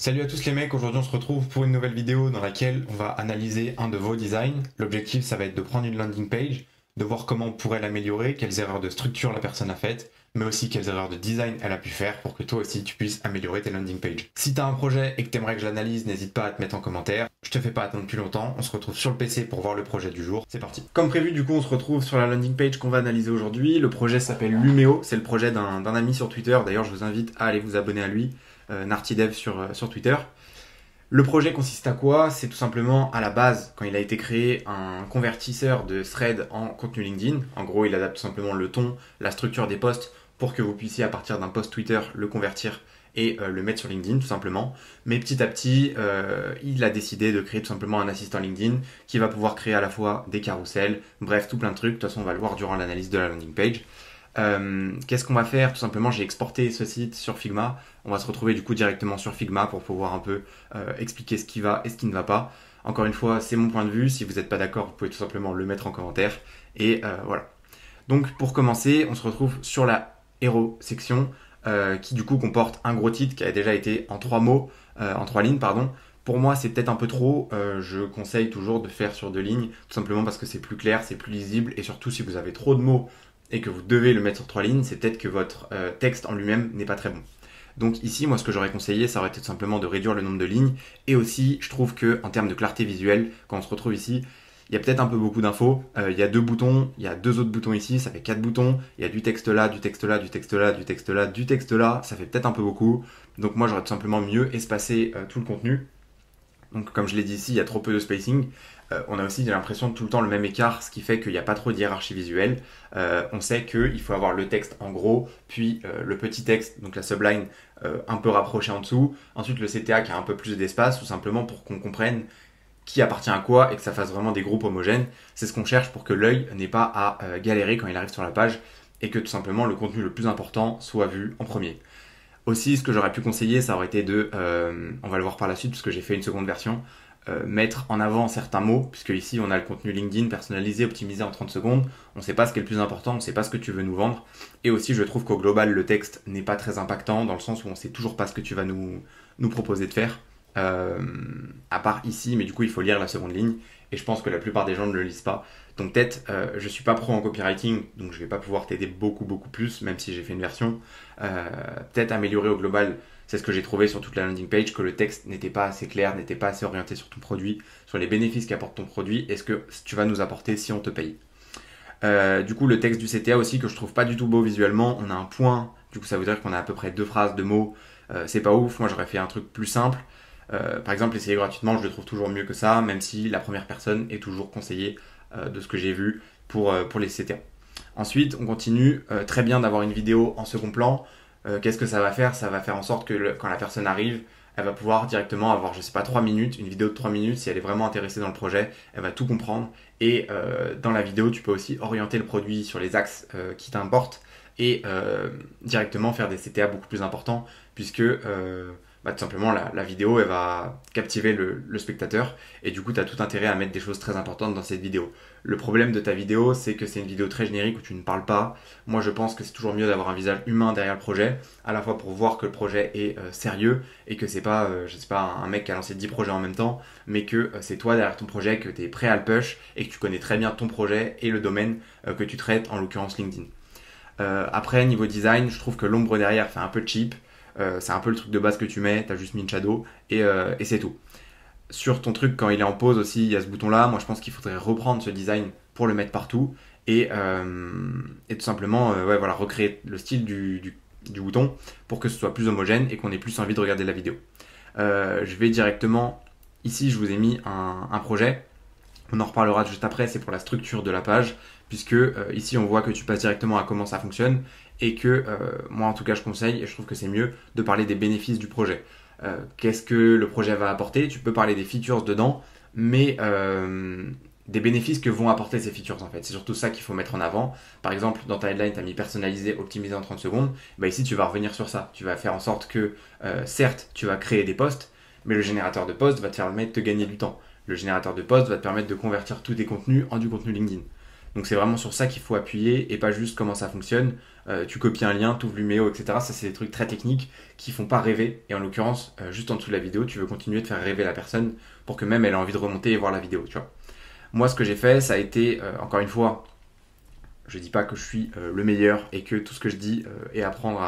Salut à tous les mecs, aujourd'hui on se retrouve pour une nouvelle vidéo dans laquelle on va analyser un de vos designs. L'objectif ça va être de prendre une landing page, de voir comment on pourrait l'améliorer, quelles erreurs de structure la personne a faites, mais aussi quelles erreurs de design elle a pu faire pour que toi aussi tu puisses améliorer tes landing pages. Si t'as un projet et que t'aimerais que je l'analyse, n'hésite pas à te mettre en commentaire. Je te fais pas attendre plus longtemps, on se retrouve sur le PC pour voir le projet du jour. C'est parti. Comme prévu du coup on se retrouve sur la landing page qu'on va analyser aujourd'hui. Le projet s'appelle Lumeo, c'est le projet d'un ami sur Twitter. D'ailleurs je vous invite à aller vous abonner à lui, Nartidev sur Twitter. Le projet consiste à quoi? C'est tout simplement, à la base, quand il a été créé, un convertisseur de thread en contenu LinkedIn. En gros, il adapte tout simplement le ton, la structure des posts pour que vous puissiez, à partir d'un post Twitter, le convertir et le mettre sur LinkedIn, tout simplement. Mais petit à petit, il a décidé de créer tout simplement un assistant LinkedIn qui va pouvoir créer à la fois des carousels, bref, tout plein de trucs. De toute façon, on va le voir durant l'analyse de la landing page. Qu'est-ce qu'on va faire? Tout simplement, j'ai exporté ce site sur Figma. On va se retrouver du coup directement sur Figma pour pouvoir un peu expliquer ce qui va et ce qui ne va pas. Encore une fois, c'est mon point de vue. Si vous n'êtes pas d'accord, vous pouvez tout simplement le mettre en commentaire. Et voilà. Donc pour commencer, on se retrouve sur la Hero section qui du coup comporte un gros titre qui a déjà été en 3 mots, en 3 lignes, pardon. Pour moi, c'est peut-être un peu trop. Je conseille toujours de faire sur 2 lignes, tout simplement parce que c'est plus clair, c'est plus lisible, et surtout si vous avez trop de mots et que vous devez le mettre sur 3 lignes, c'est peut-être que votre texte en lui-même n'est pas très bon. Donc ici, moi, ce que j'aurais conseillé, ça aurait été tout simplement de réduire le nombre de lignes. Et aussi, je trouve que en termes de clarté visuelle, quand on se retrouve ici, il y a peut-être un peu beaucoup d'infos. Il y a 2 boutons, il y a 2 autres boutons ici, ça fait 4 boutons. Il y a du texte là, du texte là, du texte là, du texte là, du texte là. Ça fait peut-être un peu beaucoup. Donc moi, j'aurais tout simplement mieux espacé tout le contenu. Donc comme je l'ai dit ici, il y a trop peu de spacing. On a aussi l'impression de tout le temps le même écart, ce qui fait qu'il n'y a pas trop de hiérarchie visuelle. On sait qu'il faut avoir le texte en gros, puis le petit texte, donc la subline, un peu rapproché en dessous. Ensuite le CTA qui a un peu plus d'espace, tout simplement pour qu'on comprenne qui appartient à quoi et que ça fasse vraiment des groupes homogènes. C'est ce qu'on cherche pour que l'œil n'ait pas à galérer quand il arrive sur la page et que tout simplement le contenu le plus important soit vu en premier. Aussi, ce que j'aurais pu conseiller, ça aurait été de, on va le voir par la suite parce que j'ai fait une seconde version, mettre en avant certains mots, puisque ici on a le contenu LinkedIn personnalisé, optimisé en 30 secondes, on ne sait pas ce qui est le plus important, on ne sait pas ce que tu veux nous vendre, et aussi je trouve qu'au global le texte n'est pas très impactant, dans le sens où on ne sait toujours pas ce que tu vas nous proposer de faire, à part ici, mais du coup il faut lire la seconde ligne, et je pense que la plupart des gens ne le lisent pas. Donc peut-être, je suis pas pro en copywriting, donc je vais pas pouvoir t'aider beaucoup plus, même si j'ai fait une version. Peut-être améliorer au global, c'est ce que j'ai trouvé sur toute la landing page, que le texte n'était pas assez clair, n'était pas assez orienté sur ton produit, sur les bénéfices qu'apporte ton produit, et ce que tu vas nous apporter si on te paye. Du coup, le texte du CTA aussi, que je trouve pas du tout beau visuellement, on a un point, du coup ça veut dire qu'on a à peu près 2 phrases, 2 mots, c'est pas ouf, moi j'aurais fait un truc plus simple. Par exemple, essayer gratuitement, je le trouve toujours mieux que ça, même si la première personne est toujours conseillée de ce que j'ai vu pour les CTA. Ensuite, on continue, très bien d'avoir une vidéo en second plan. Qu'est-ce que ça va faire? Ça va faire en sorte que quand la personne arrive, elle va pouvoir directement avoir, je sais pas, 3 minutes, une vidéo de 3 minutes, si elle est vraiment intéressée dans le projet, elle va tout comprendre. Et dans la vidéo, tu peux aussi orienter le produit sur les axes qui t'importent et directement faire des CTA beaucoup plus importants, puisque tout simplement la vidéo elle va captiver le spectateur et du coup tu as tout intérêt à mettre des choses très importantes dans cette vidéo. Le problème de ta vidéo, c'est que c'est une vidéo très générique où tu ne parles pas. Moi je pense que c'est toujours mieux d'avoir un visage humain derrière le projet, à la fois pour voir que le projet est sérieux et que c'est pas, je sais pas, un mec qui a lancé 10 projets en même temps, mais que c'est toi derrière ton projet, que tu es prêt à le push et que tu connais très bien ton projet et le domaine que tu traites, en l'occurrence LinkedIn. Après, niveau design, je trouve que l'ombre derrière fait un peu cheap. C'est un peu le truc de base que tu mets, t'as juste mis une shadow et c'est tout. Sur ton truc, quand il est en pause aussi, il y a ce bouton là. Moi je pense qu'il faudrait reprendre ce design pour le mettre partout et tout simplement ouais, voilà, recréer le style du bouton pour que ce soit plus homogène et qu'on ait plus envie de regarder la vidéo. Je vais directement, ici je vous ai mis un projet. On en reparlera juste après, c'est pour la structure de la page, puisque ici on voit que tu passes directement à comment ça fonctionne, et que moi en tout cas je conseille, et je trouve que c'est mieux, de parler des bénéfices du projet. Qu'est-ce que le projet va apporter? Tu peux parler des features dedans, mais des bénéfices que vont apporter ces features en fait. C'est surtout ça qu'il faut mettre en avant. Par exemple, dans ta headline, tu as mis personnalisé, optimisé en 30 secondes. Bah ici, tu vas revenir sur ça. Tu vas faire en sorte que, certes, tu vas créer des posts, mais le générateur de posts va te permettre de gagner du temps. Le générateur de posts va te permettre de convertir tous tes contenus en du contenu LinkedIn. Donc c'est vraiment sur ça qu'il faut appuyer et pas juste comment ça fonctionne. Tu copies un lien, tu ouvres Lumeo, etc. Ça, c'est des trucs très techniques qui font pas rêver. Et en l'occurrence, juste en dessous de la vidéo, tu veux continuer de faire rêver la personne pour que même elle ait envie de remonter et voir la vidéo, tu vois. Moi, ce que j'ai fait, ça a été, encore une fois, je dis pas que je suis le meilleur et que tout ce que je dis est à prendre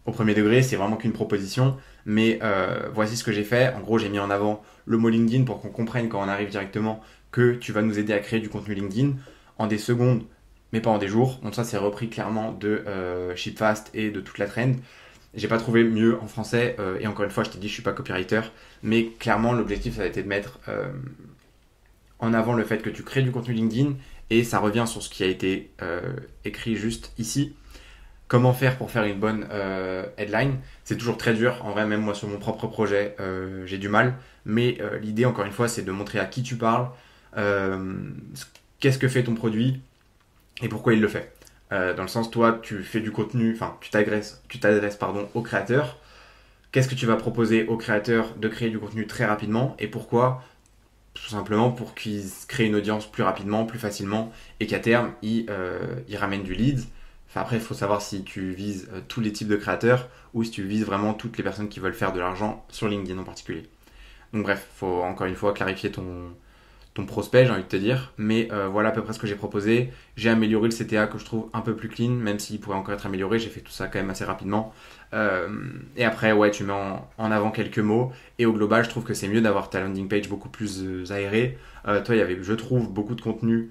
au premier degré, c'est vraiment qu'une proposition. Mais voici ce que j'ai fait. En gros, j'ai mis en avant le mot LinkedIn pour qu'on comprenne quand on arrive directement que tu vas nous aider à créer du contenu LinkedIn en des secondes, mais pas en des jours. Donc ça, c'est repris clairement de Shipfast et de toute la trend. J'ai pas trouvé mieux en français. Et encore une fois, je t'ai dit, je suis pas copywriter. Mais clairement, l'objectif, ça a été de mettre en avant le fait que tu crées du contenu LinkedIn. Et ça revient sur ce qui a été écrit juste ici. Comment faire pour faire une bonne headline? C'est toujours très dur. En vrai, même moi sur mon propre projet, j'ai du mal. Mais l'idée, encore une fois, c'est de montrer à qui tu parles, qu'est-ce que fait ton produit et pourquoi il le fait. Dans le sens, toi, tu fais du contenu, enfin, tu t'adresses pardon, au créateur. Qu'est-ce que tu vas proposer au créateur de créer du contenu très rapidement et pourquoi? Tout simplement pour qu'ils créent une audience plus rapidement, plus facilement et qu'à terme, ils ramènent du lead. Enfin, après, il faut savoir si tu vises tous les types de créateurs ou si tu vises vraiment toutes les personnes qui veulent faire de l'argent sur LinkedIn en particulier. Donc bref, il faut encore une fois clarifier ton prospect, j'ai envie de te dire. Mais voilà à peu près ce que j'ai proposé. J'ai amélioré le CTA que je trouve un peu plus clean, même s'il pourrait encore être amélioré. J'ai fait tout ça quand même assez rapidement. Et après, ouais, tu mets en avant quelques mots. Et au global, je trouve que c'est mieux d'avoir ta landing page beaucoup plus aérée. Toi, il y avait, je trouve, beaucoup de contenu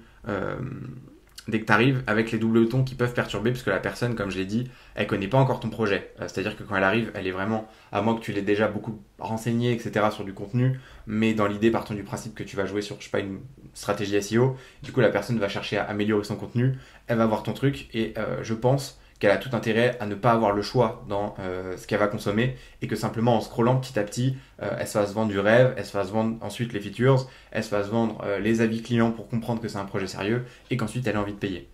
dès que tu arrives avec les doubles boutons qui peuvent perturber puisque la personne, comme je l'ai dit, elle connaît pas encore ton projet. C'est-à-dire que quand elle arrive, elle est vraiment, à moins que tu l'aies déjà beaucoup renseigné, etc. sur du contenu, mais dans l'idée, partons du principe que tu vas jouer sur, je sais pas, une stratégie SEO, du coup la personne va chercher à améliorer son contenu, elle va voir ton truc et je pense qu'elle a tout intérêt à ne pas avoir le choix dans ce qu'elle va consommer et que simplement en scrollant petit à petit, elle se fasse vendre du rêve, elle se fasse vendre ensuite les features, elle se fasse vendre les avis clients pour comprendre que c'est un projet sérieux et qu'ensuite elle ait envie de payer.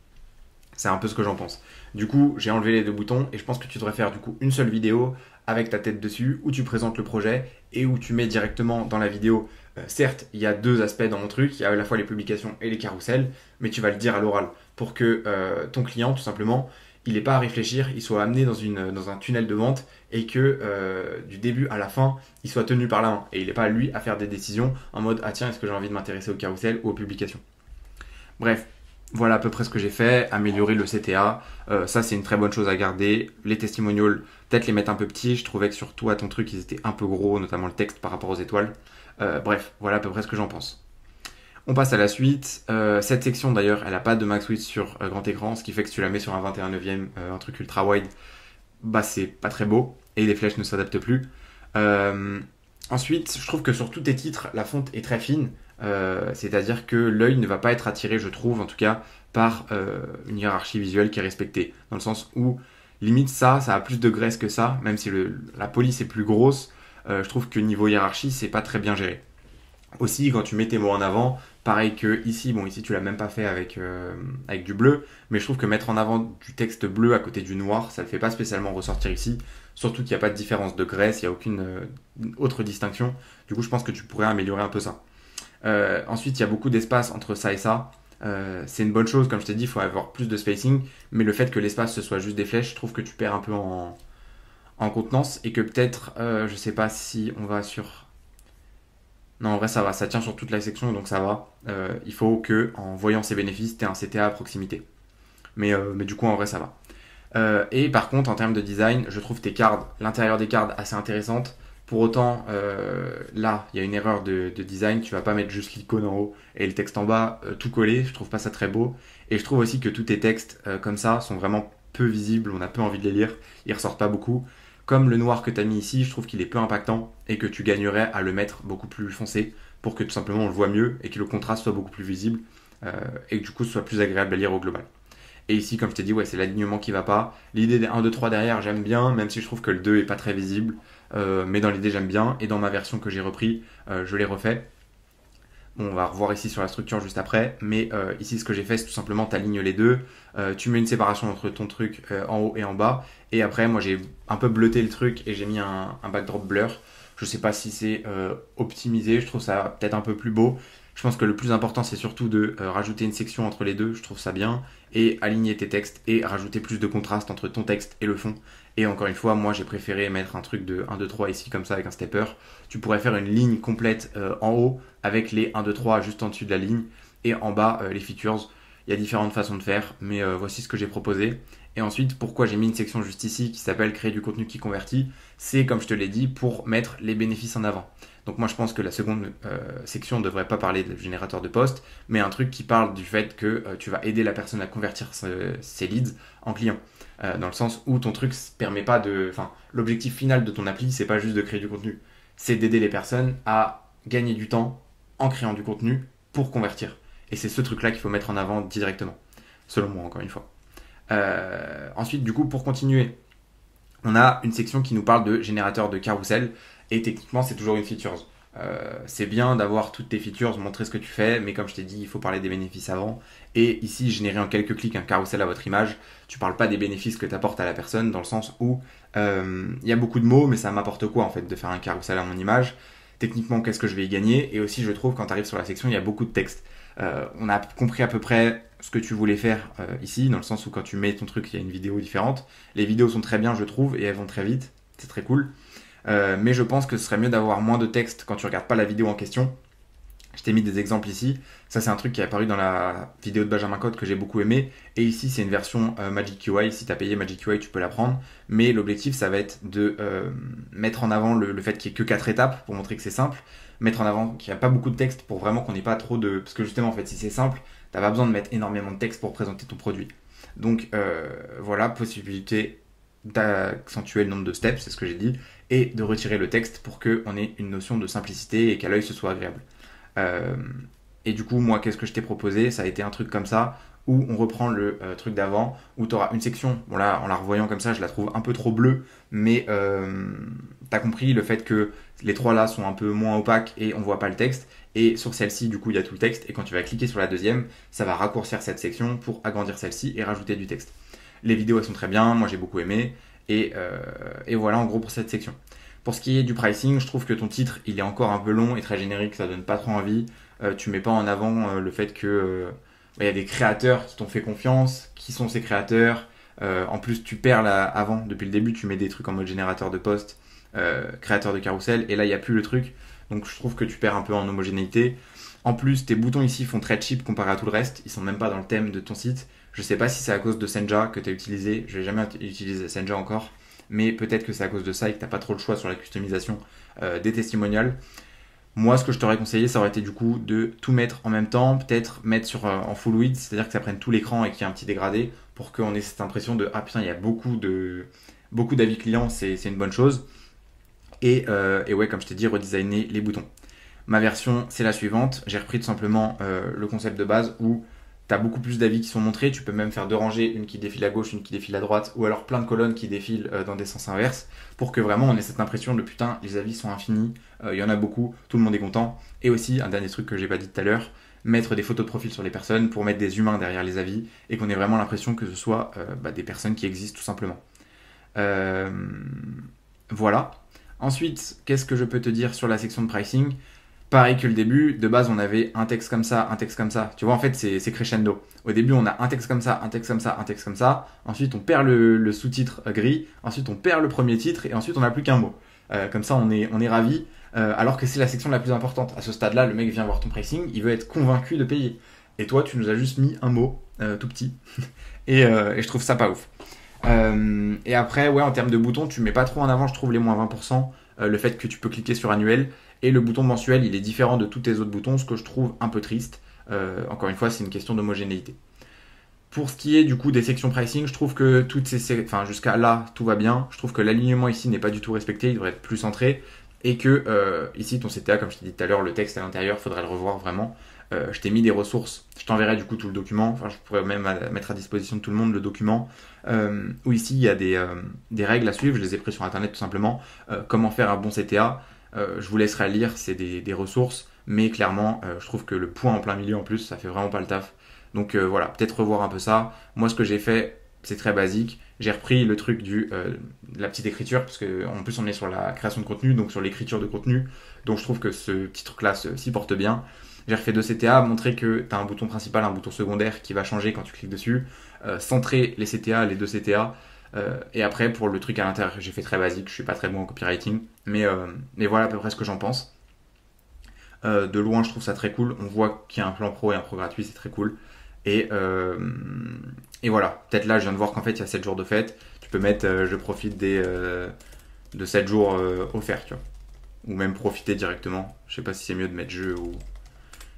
C'est un peu ce que j'en pense. Du coup, j'ai enlevé les deux boutons et je pense que tu devrais faire du coup une seule vidéo avec ta tête dessus où tu présentes le projet et où tu mets directement dans la vidéo. Certes, il y a deux aspects dans mon truc, il y a à la fois les publications et les carousels, mais tu vas le dire à l'oral pour que ton client, tout simplement, il n'ait pas à réfléchir, il soit amené dans un tunnel de vente et que du début à la fin, il soit tenu par la main et il n'ait pas lui à faire des décisions en mode ah tiens, est-ce que j'ai envie de m'intéresser au carrousel ou aux publications. Bref, voilà à peu près ce que j'ai fait, améliorer le CTA, ça c'est une très bonne chose à garder. Les testimonials, peut-être les mettre un peu petits, je trouvais que surtout à ton truc ils étaient un peu gros, notamment le texte par rapport aux étoiles. Bref, voilà à peu près ce que j'en pense. On passe à la suite. Cette section d'ailleurs, elle n'a pas de max width sur grand écran, ce qui fait que si tu la mets sur un 21/9, un truc ultra wide, bah c'est pas très beau et les flèches ne s'adaptent plus. Ensuite, je trouve que sur tous tes titres, la fonte est très fine, c'est-à-dire que l'œil ne va pas être attiré, je trouve en tout cas, par une hiérarchie visuelle qui est respectée, dans le sens où limite ça a plus de graisse que ça, même si la police est plus grosse, je trouve que niveau hiérarchie, c'est pas très bien géré. Aussi, quand tu mets tes mots en avant, pareil que ici, bon ici tu l'as même pas fait avec du bleu, mais je trouve que mettre en avant du texte bleu à côté du noir, ça le fait pas spécialement ressortir ici, surtout qu'il n'y a pas de différence de graisse, il n'y a aucune autre distinction, du coup je pense que tu pourrais améliorer un peu ça. Ensuite, il y a beaucoup d'espace entre ça et ça, c'est une bonne chose, comme je t'ai dit, il faut avoir plus de spacing, mais le fait que l'espace ce soit juste des flèches, je trouve que tu perds un peu en contenance, et que peut-être, je sais pas si on va sur... Non, en vrai, ça va, ça tient sur toute la section, donc ça va. Il faut que, en voyant ses bénéfices, tu aies un CTA à proximité. Mais du coup, en vrai, ça va. Et par contre, en termes de design, je trouve tes cards, l'intérieur des cards assez intéressante. Pour autant, là, il y a une erreur de design. Tu vas pas mettre juste l'icône en haut et le texte en bas tout collé. Je trouve pas ça très beau. Et je trouve aussi que tous tes textes comme ça sont vraiment peu visibles. On a peu envie de les lire. Ils ressortent pas beaucoup. Comme le noir que tu as mis ici, je trouve qu'il est peu impactant et que tu gagnerais à le mettre beaucoup plus foncé pour que tout simplement on le voit mieux et que le contraste soit beaucoup plus visible et que du coup ce soit plus agréable à lire au global. Et ici, comme je t'ai dit, ouais, c'est l'alignement qui va pas. L'idée des 1, 2, 3 derrière, j'aime bien, même si je trouve que le 2 est pas très visible. Mais dans l'idée, j'aime bien. Et dans ma version que j'ai repris, je l'ai refait. Bon, on va revoir ici sur la structure juste après, mais ici ce que j'ai fait c'est tout simplement t'alignes les deux, tu mets une séparation entre ton truc en haut et en bas, et après moi j'ai un peu bleuté le truc et j'ai mis un backdrop blur. Je sais pas si c'est optimisé, je trouve ça peut-être un peu plus beau. Je pense que le plus important, c'est surtout de rajouter une section entre les deux, je trouve ça bien, et aligner tes textes et rajouter plus de contraste entre ton texte et le fond. Et encore une fois, moi j'ai préféré mettre un truc de 1, 2, 3 ici comme ça avec un stepper. Tu pourrais faire une ligne complète en haut avec les 1, 2, 3 juste en dessus de la ligne et en bas les features. Il y a différentes façons de faire, mais voici ce que j'ai proposé. Et ensuite, pourquoi j'ai mis une section juste ici qui s'appelle créer du contenu qui convertit, c'est comme je te l'ai dit pour mettre les bénéfices en avant. Donc moi je pense que la seconde section ne devrait pas parler du générateur de poste, mais un truc qui parle du fait que tu vas aider la personne à convertir ses leads en clients. Dans le sens où ton truc ne permet pas de... Enfin, l'objectif final de ton appli, c'est pas juste de créer du contenu, c'est d'aider les personnes à gagner du temps en créant du contenu pour convertir. Et c'est ce truc-là qu'il faut mettre en avant directement, selon moi encore une fois. Ensuite, du coup, pour continuer, on a une section qui nous parle de générateur de carousel. Et techniquement, c'est toujours une feature. C'est bien d'avoir toutes tes features, montrer ce que tu fais, mais comme je t'ai dit, il faut parler des bénéfices avant. Et ici, générer en quelques clics un carrousel à votre image. Tu parles pas des bénéfices que tu apportes à la personne, dans le sens où il y a beaucoup de mots, mais ça m'apporte quoi en fait de faire un carrousel à mon image. Techniquement, qu'est-ce que je vais y gagner? Et aussi, je trouve, quand tu arrives sur la section, il y a beaucoup de texte. On a compris à peu près ce que tu voulais faire ici, dans le sens où quand tu mets ton truc, il y a une vidéo différente. Les vidéos sont très bien, je trouve, et elles vont très vite. C'est très cool. Mais je pense que ce serait mieux d'avoir moins de texte quand tu regardes pas la vidéo en question. Je t'ai mis des exemples ici. Ça, c'est un truc qui est apparu dans la vidéo de Benjamin Code que j'ai beaucoup aimé. Et ici, c'est une version Magic UI. Si tu as payé Magic UI, tu peux la prendre. Mais l'objectif, ça va être de mettre en avant le fait qu'il n'y ait que 4 étapes pour montrer que c'est simple. Mettre en avant qu'il n'y a pas beaucoup de texte pour vraiment qu'on n'ait pas trop de... Parce que justement, en fait, si c'est simple, tu n'as pas besoin de mettre énormément de texte pour présenter ton produit. Donc voilà, possibilité d'accentuer le nombre de steps, c'est ce que j'ai dit, et de retirer le texte pour qu'on ait une notion de simplicité et qu'à l'œil ce soit agréable. Et du coup, moi, qu'est-ce que je t'ai proposé? Ça a été un truc comme ça, où on reprend le truc d'avant, où tu auras une section, bon là, en la revoyant comme ça, je la trouve un peu trop bleue, mais tu as compris le fait que les trois là sont un peu moins opaques et on voit pas le texte, et sur celle-ci, du coup, il y a tout le texte, et quand tu vas cliquer sur la deuxième, ça va raccourcir cette section pour agrandir celle-ci et rajouter du texte. Les vidéos, elles sont très bien, moi j'ai beaucoup aimé, et voilà en gros pour cette section. Pour ce qui est du pricing, je trouve que ton titre, il est encore un peu long et très générique, ça donne pas trop envie. Tu mets pas en avant le fait que y a des créateurs qui t'ont fait confiance, qui sont ces créateurs. En plus, tu perds là avant, depuis le début, tu mets des trucs en mode générateur de poste, créateur de carrousel, et là il n'y a plus le truc. Donc je trouve que tu perds un peu en homogénéité. En plus, tes boutons ici font très cheap comparé à tout le reste, ils sont même pas dans le thème de ton site. Je sais pas si c'est à cause de Senja que tu as utilisé, je n'ai jamais utilisé Senja encore, mais peut-être que c'est à cause de ça et que tu n'as pas trop le choix sur la customisation des testimonials. Moi, ce que je t'aurais conseillé, ça aurait été du coup de tout mettre en même temps, peut-être mettre en full width, c'est-à-dire que ça prenne tout l'écran et qu'il y ait un petit dégradé pour qu'on ait cette impression de ah putain, il y a beaucoup d'avis clients, c'est une bonne chose. Et ouais, comme je t'ai dit, redesigner les boutons. Ma version, c'est la suivante. J'ai repris tout simplement le concept de base où tu as beaucoup plus d'avis qui sont montrés. Tu peux même faire deux rangées, une qui défile à gauche, une qui défile à droite, ou alors plein de colonnes qui défilent dans des sens inverses, pour que vraiment on ait cette impression de putain, les avis sont infinis, il y en a beaucoup, tout le monde est content. Et aussi, un dernier truc que j'ai pas dit tout à l'heure, mettre des photos de profil sur les personnes pour mettre des humains derrière les avis et qu'on ait vraiment l'impression que ce soit des personnes qui existent tout simplement. Voilà. Ensuite, qu'est-ce que je peux te dire sur la section de pricing? Pareil que le début, de base on avait un texte comme ça, un texte comme ça. Tu vois, en fait c'est crescendo. Au début on a un texte comme ça, un texte comme ça, un texte comme ça. Ensuite on perd le sous-titre gris. Ensuite on perd le premier titre. Et ensuite on n'a plus qu'un mot. Comme ça on est ravis. Alors que c'est la section la plus importante. À ce stade-là, le mec vient voir ton pricing, il veut être convaincu de payer. Et toi tu nous as juste mis un mot tout petit. et je trouve ça pas ouf. Et après, ouais, en termes de boutons, tu mets pas trop en avant, je trouve, les moins 20%. Le fait que tu peux cliquer sur annuel. Et le bouton mensuel, il est différent de tous tes autres boutons, ce que je trouve un peu triste. Encore une fois, c'est une question d'homogénéité. Pour ce qui est du coup des sections pricing, je trouve que jusqu'à là, tout va bien. Je trouve que l'alignement ici n'est pas du tout respecté, il devrait être plus centré. Et que ici, ton CTA, comme je t'ai dit tout à l'heure, le texte à l'intérieur, il faudrait le revoir vraiment. Je t'ai mis des ressources, je t'enverrai du coup tout le document. Enfin, je pourrais même mettre à disposition de tout le monde le document. Où ici, il y a des règles à suivre, je les ai prises sur internet tout simplement. Comment faire un bon CTA. Je vous laisserai lire, c'est des ressources, mais clairement, je trouve que le point en plein milieu en plus, ça fait vraiment pas le taf. Donc voilà, peut-être revoir un peu ça. Moi, ce que j'ai fait, c'est très basique. J'ai repris le truc de la petite écriture, parce qu'en plus, on est sur la création de contenu, donc sur l'écriture de contenu. Donc je trouve que ce petit truc-là s'y porte bien. J'ai refait 2 CTA, montrer que tu as un bouton principal, un bouton secondaire qui va changer quand tu cliques dessus, centrer les CTA, les 2 CTA, et après pour le truc à l'intérieur, j'ai fait très basique, je suis pas très bon en copywriting, mais voilà à peu près ce que j'en pense. De loin, je trouve ça très cool. On voit qu'il y a un plan pro et un pro gratuit, c'est très cool. Et, euh, et voilà, peut-être là, je viens de voir qu'en fait, il y a 7 jours de fête. Tu peux mettre je profite de 7 jours offerts, tu vois. Ou même profiter directement. Je sais pas si c'est mieux de mettre jeu ou.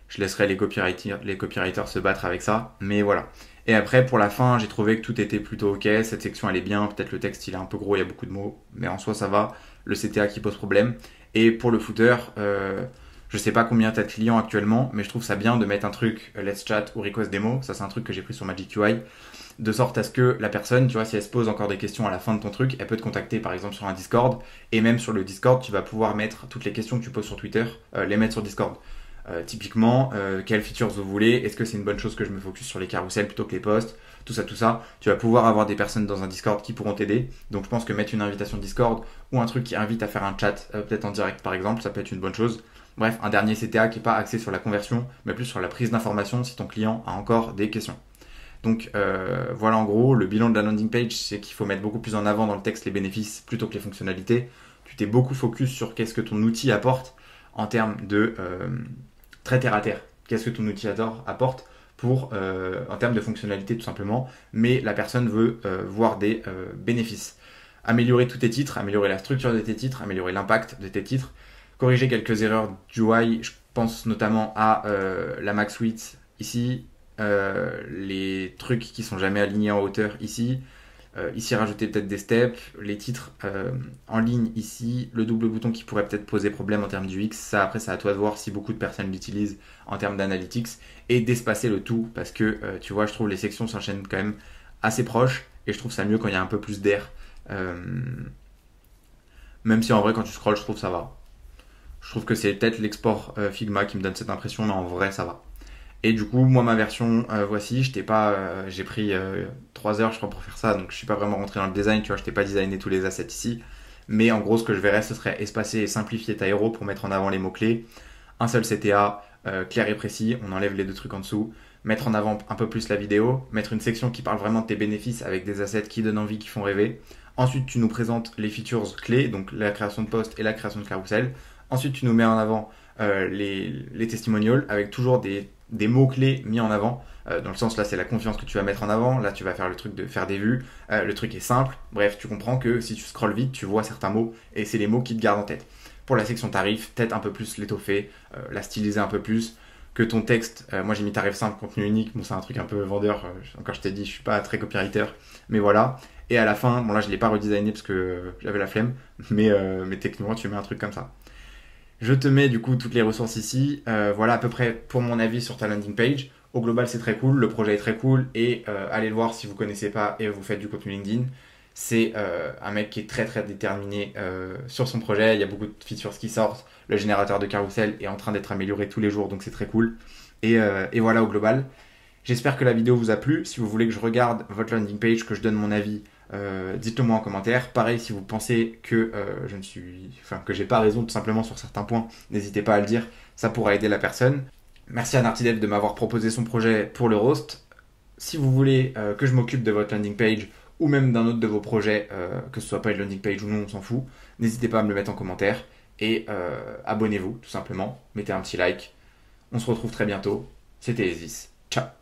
Je laisserai les copywriters se battre avec ça. Mais voilà. Et après, pour la fin, j'ai trouvé que tout était plutôt ok. Cette section, elle est bien. Peut-être le texte, il est un peu gros, il y a beaucoup de mots. Mais en soi, ça va. Le CTA qui pose problème. Et pour le footer, je sais pas combien t'as de clients actuellement, mais je trouve ça bien de mettre un truc Let's Chat ou Request Demo. Ça, c'est un truc que j'ai pris sur Magic UI. De sorte à ce que la personne, tu vois, si elle se pose encore des questions à la fin de ton truc, elle peut te contacter par exemple sur un Discord. Et même sur le Discord, tu vas pouvoir mettre toutes les questions que tu poses sur Twitter, les mettre sur Discord. Typiquement, quelles features vous voulez? Est-ce que c'est une bonne chose que je me focus sur les carousels plutôt que les posts? Tout ça, tout ça. Tu vas pouvoir avoir des personnes dans un Discord qui pourront t'aider. Donc je pense que mettre une invitation Discord ou un truc qui invite à faire un chat, peut-être en direct par exemple, ça peut être une bonne chose. Bref, un dernier CTA qui n'est pas axé sur la conversion, mais plus sur la prise d'information si ton client a encore des questions. Donc voilà en gros, le bilan de la landing page, c'est qu'il faut mettre beaucoup plus en avant dans le texte les bénéfices plutôt que les fonctionnalités. Tu t'es beaucoup focus sur qu'est-ce que ton outil apporte en termes de très terre à terre. Qu'est-ce que ton outil apporte en termes de fonctionnalités tout simplement, mais la personne veut voir des bénéfices. Améliorer tous tes titres, améliorer la structure de tes titres, améliorer l'impact de tes titres, corriger quelques erreurs du UI, je pense notamment à la max width ici, les trucs qui sont jamais alignés en hauteur ici, ici rajouter peut-être des steps, les titres en ligne ici, le double bouton qui pourrait peut-être poser problème en termes du X, ça après c'est à toi de voir si beaucoup de personnes l'utilisent en termes d'analytics, et d'espacer le tout parce que tu vois je trouve les sections s'enchaînent quand même assez proches et je trouve ça mieux quand il y a un peu plus d'air, même si en vrai quand tu scrolls je trouve ça va. Je trouve que c'est peut-être l'export Figma qui me donne cette impression, mais en vrai ça va. Et du coup, moi ma version, voici, j'ai pris 3 heures je crois pour faire ça, donc je suis pas vraiment rentré dans le design, tu vois, je t'ai pas designé tous les assets ici. Mais en gros, ce que je verrais, ce serait espacer et simplifier ta héros pour mettre en avant les mots-clés. Un seul CTA, clair et précis, on enlève les 2 trucs en dessous. Mettre en avant un peu plus la vidéo, mettre une section qui parle vraiment de tes bénéfices avec des assets qui donnent envie, qui font rêver. Ensuite, tu nous présentes les features clés, donc la création de post et la création de carousel. Ensuite, tu nous mets en avant les testimonials avec toujours des mots-clés mis en avant. Dans le sens, là, c'est la confiance que tu vas mettre en avant. Là, tu vas faire le truc de faire des vues. Le truc est simple. Bref, tu comprends que si tu scrolles vite, tu vois certains mots et c'est les mots qui te gardent en tête. Pour la section tarif, peut-être un peu plus l'étoffer, la styliser un peu plus. Que ton texte, moi j'ai mis tarif simple, contenu unique. Bon, c'est un truc un peu vendeur. Encore, je t'ai dit, je suis pas très copywriter. Mais voilà. Et à la fin, bon là, je l'ai pas redesigné parce que j'avais la flemme. Mais techniquement, tu mets un truc comme ça. Je te mets du coup toutes les ressources ici. Voilà à peu près pour mon avis sur ta landing page. Au global, c'est très cool. Le projet est très cool. Et allez le voir si vous ne connaissez pas et vous faites du contenu LinkedIn. C'est un mec qui est très très déterminé sur son projet. Il y a beaucoup de features qui sortent. Le générateur de carousel est en train d'être amélioré tous les jours. Donc c'est très cool. Et voilà au global. J'espère que la vidéo vous a plu. Si vous voulez que je regarde votre landing page, que je donne mon avis, dites-le moi en commentaire. Pareil, si vous pensez que que j'ai pas raison tout simplement sur certains points, n'hésitez pas à le dire. Ça pourra aider la personne. Merci à Nartidev de m'avoir proposé son projet pour le roast. Si vous voulez que je m'occupe de votre landing page ou même d'un autre de vos projets, que ce soit pas une landing page ou non, on s'en fout, n'hésitez pas à me le mettre en commentaire et abonnez-vous tout simplement. Mettez un petit like. On se retrouve très bientôt. C'était Ezis. Ciao.